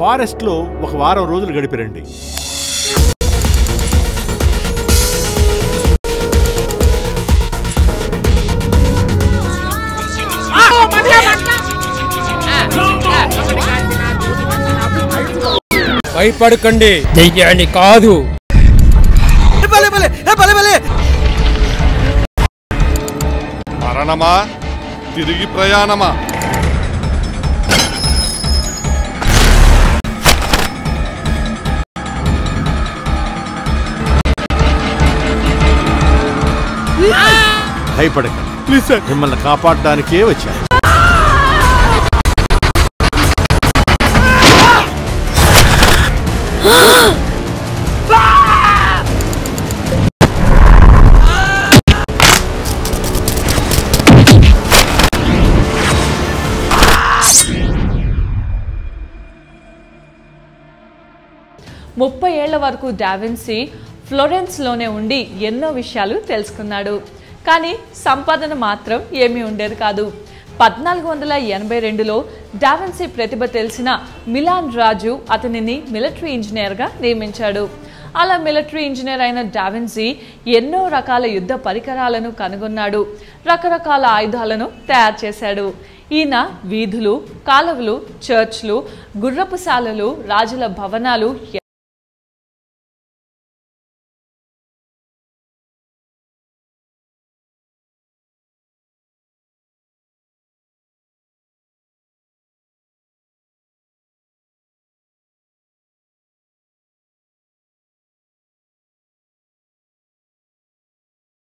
ఫారెస్ట్లో ఒక వారం రోజులు గడిపిరండి. భయపడకండి, దెయ్యాన్ని కాదు. మరణమా తిరిగి ప్రయాణమా? భయపడకండి, ప్లీజ్ సార్, మిమ్మల్ని కాపాడడానికే వచ్చాను. ముప్పై ఏళ్ల వరకు డావిన్సీ ఫ్లోరెన్స్లోనే ఉండి ఎన్నో విషయాలు తెలుసుకున్నాడు. కానీ సంపాదన మాత్రం ఏమీ ఉండేది కాదు. 1482లో డావిన్సీ ప్రతిభ తెలిసిన మిలాన్ రాజు అతనిని మిలిటరీ ఇంజనీర్గా నియమించాడు. అలా మిలిటరీ ఇంజనీర్ అయిన డావిన్సీ ఎన్నో రకాల యుద్ధ పరికరాలను కనుగొన్నాడు, రకరకాల ఆయుధాలను తయారు చేశాడు. ఈయన వీధులు, కాలువలు, చర్చ్లు, గుర్రపుశాలలు, రాజుల భవనాలు